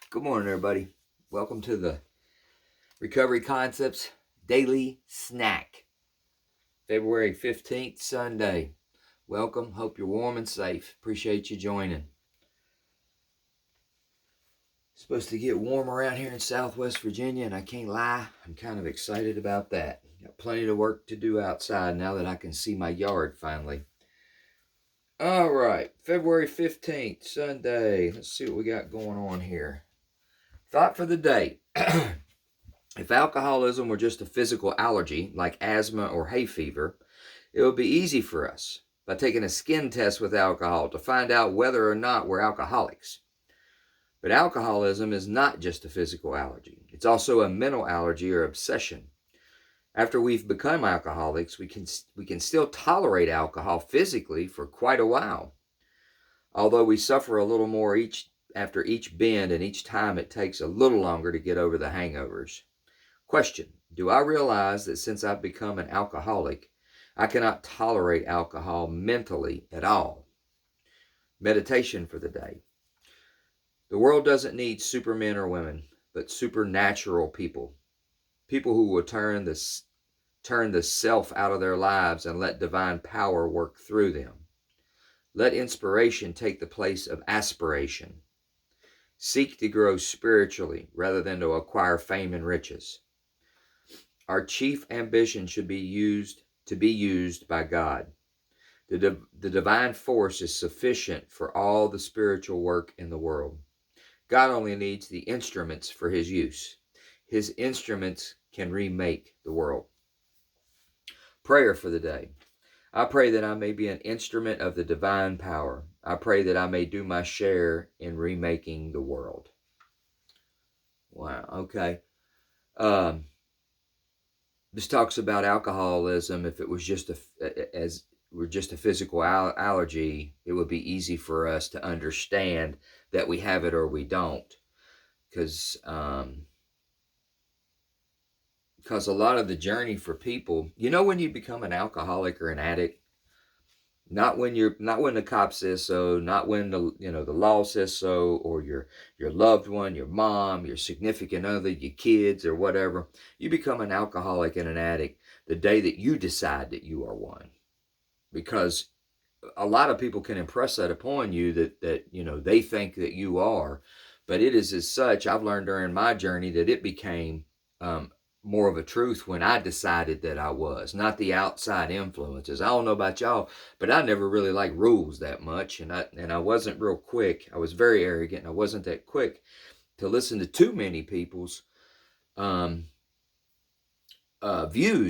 Good morning, everybody. Welcome to the Recovery Concepts Daily Snack. February 15th, Sunday. Welcome. Hope you're warm and safe. Appreciate you joining. It's supposed to get warm around here in Southwest Virginia, and I can't lie, I'm kind of excited about that. Got plenty of work to do outside now that I can see my yard finally. All right, February 15th, Sunday. Let's see what we got going on here. Thought for the day. If alcoholism were just a physical allergy like asthma or hay fever, it would be easy for us by taking a skin test with alcohol to find out whether or not we're alcoholics. But alcoholism is not just a physical allergy. It's also a mental allergy or obsession. After we've become alcoholics, we can still tolerate alcohol physically for quite a while. Although we suffer a little more after each bend, and each time it takes a little longer to get over the hangovers. Question: do I realize that since I've become an alcoholic, I cannot tolerate alcohol mentally at all? Meditation for the day. The world doesn't need supermen or women, but supernatural people. People who will turn the self out of their lives and let divine power work through them. Let inspiration take the place of aspiration. Seek to grow spiritually rather than to acquire fame and riches. Our chief ambition should be used by God. The divine force is sufficient for all the spiritual work in the world. God only needs the instruments for his use. His instruments can remake the world. Prayer for the day. I pray that I may be an instrument of the divine power. I pray that I may do my share in remaking the world. Wow, okay. This talks about alcoholism. If it was just a physical allergy, it would be easy for us to understand that we have it or we don't, because a lot of the journey for people, when you become an alcoholic or an addict, not when the cop says so, not when the law says so, or your loved one, your mom, your significant other, your kids, or whatever. You become an alcoholic and an addict the day that you decide that you are one, because a lot of people can impress that upon you that they think that you are, but it is as such. I've learned during my journey that it became more of a truth when I decided that I was, not the outside influences. I don't know about y'all, but I never really liked rules that much, and I wasn't real quick. I was very arrogant, and I wasn't that quick to listen to too many people's views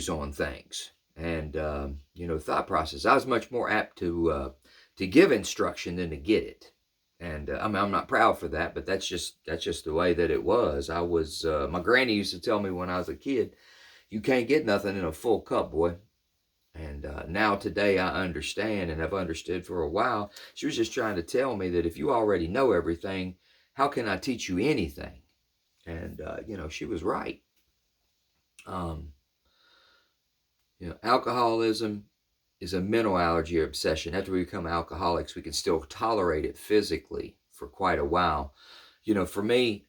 on things and thought process. I was much more apt to give instruction than to get it. And I'm not proud for that, but that's just the way that it was. I was my granny used to tell me when I was a kid, you can't get nothing in a full cup, boy. And now today I understand, and have understood for a while. She was just trying to tell me that if you already know everything, how can I teach you anything? And she was right. Alcoholism is a mental allergy or obsession. After we become alcoholics, we can still tolerate it physically for quite a while. For me,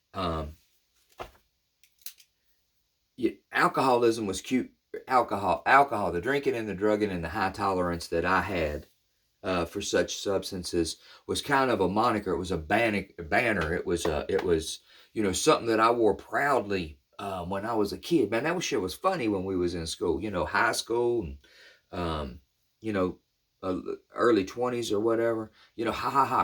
alcoholism was cute. Alcohol, the drinking and the drugging and the high tolerance that I had for such substances was kind of a moniker. It was a banner. It was something that I wore proudly when I was a kid. Man, that shit was funny when we was in school. High school and you know, early 20s or whatever,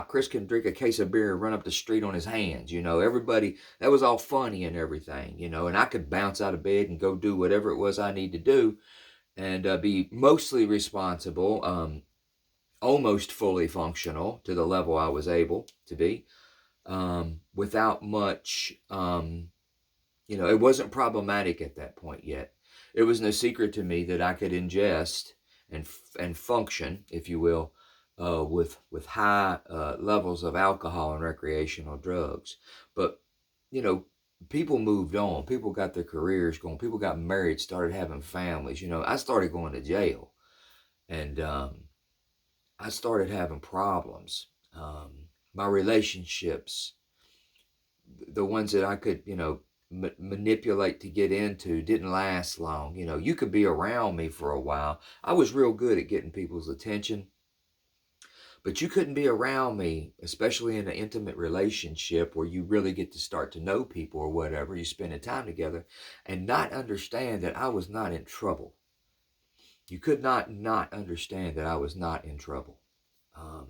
Chris can drink a case of beer and run up the street on his hands, everybody, that was all funny and everything, and I could bounce out of bed and go do whatever it was I need to do and be mostly responsible, almost fully functional to the level I was able to be, without much, it wasn't problematic at that point yet. It was no secret to me that I could ingest and function, if you will, with high levels of alcohol and recreational drugs. But people moved on. People got their careers going. People got married, started having families. I started going to jail, and I started having problems. My relationships the ones that I could, manipulate to get into didn't last long. You could be around me for a while. I was real good at getting people's attention, but you couldn't be around me, especially in an intimate relationship where you really get to start to know people or whatever. You spending time together and not understand that I was not in trouble. You could not understand that I was not in trouble. Um,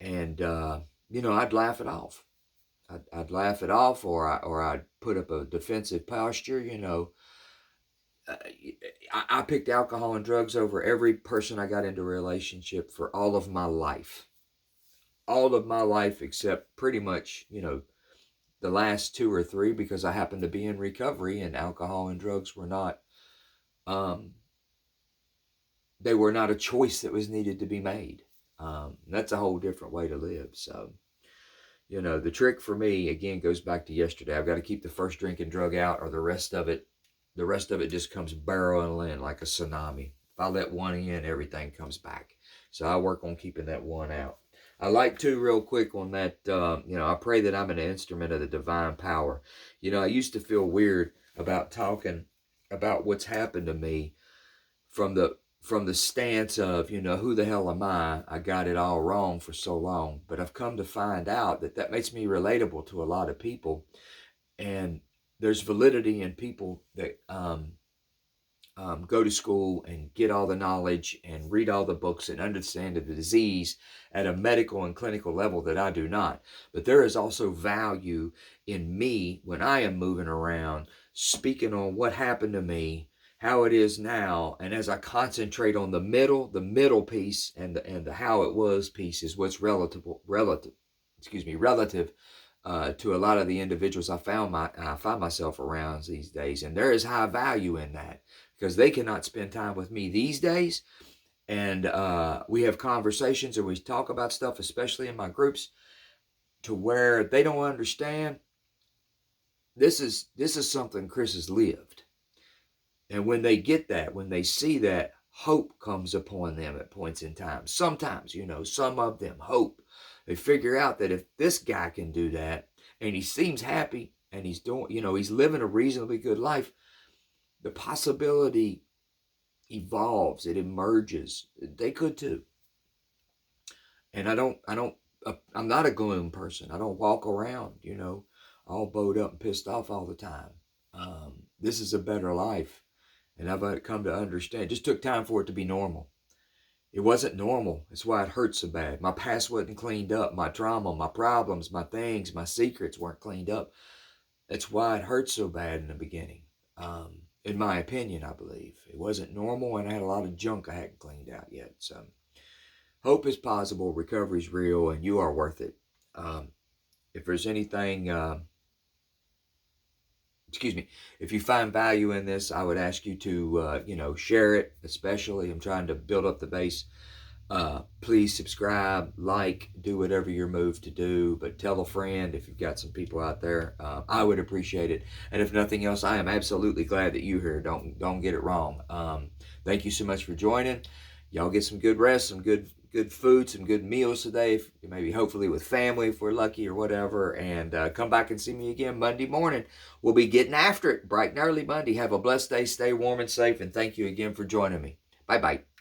and I'd laugh it off. I'd laugh it off, or I'd put up a defensive posture. I picked alcohol and drugs over every person I got into a relationship for all of my life. All of my life except pretty much, the last 2 or 3, because I happened to be in recovery and alcohol and drugs were not, they were not a choice that was needed to be made. That's a whole different way to live. So, the trick for me, again, goes back to yesterday. I've got to keep the first drink and drug out, or the rest of it just comes barreling in like a tsunami. If I let one in, everything comes back. So I work on keeping that one out. I like to, real quick on that, I pray that I'm an instrument of the divine power. I used to feel weird about talking about what's happened to me from the stance of, who the hell am I? I got it all wrong for so long. But I've come to find out that makes me relatable to a lot of people. And there's validity in people that go to school and get all the knowledge and read all the books and understand the disease at a medical and clinical level that I do not. But there is also value in me when I am moving around, speaking on what happened to me, how it is now, and as I concentrate on the middle piece and the how it was piece is what's relative to a lot of the individuals I find myself around these days. And there is high value in that, because they cannot spend time with me these days. And we have conversations and we talk about stuff, especially in my groups, to where they don't understand this is something Chris has lived. And when they get that, when they see that, hope comes upon them at points in time. Sometimes, some of them, hope. They figure out that if this guy can do that, and he seems happy, and he's doing, he's living a reasonably good life, the possibility evolves, it emerges. They could too. And I'm not a gloom person. I don't walk around, all bowed up and pissed off all the time. This is a better life. And I've come to understand. It just took time for it to be normal. It wasn't normal. That's why it hurt so bad. My past wasn't cleaned up. My trauma, my problems, my things, my secrets weren't cleaned up. That's why it hurt so bad in the beginning. In my opinion, I believe. It wasn't normal, and I had a lot of junk I hadn't cleaned out yet. So, hope is possible, recovery is real, and you are worth it. If there's anything... if you find value in this, I would ask you to, share it, especially. I'm trying to build up the base. Please subscribe, like, do whatever you're moved to do, but tell a friend if you've got some people out there. I would appreciate it. And if nothing else, I am absolutely glad that you're here. Don't get it wrong. Thank you so much for joining. Y'all get some good rest, some good food, some good meals today, maybe hopefully with family if we're lucky or whatever, and come back and see me again Monday morning. We'll be getting after it bright and early Monday. Have a blessed day, stay warm and safe, and thank you again for joining me. Bye-bye.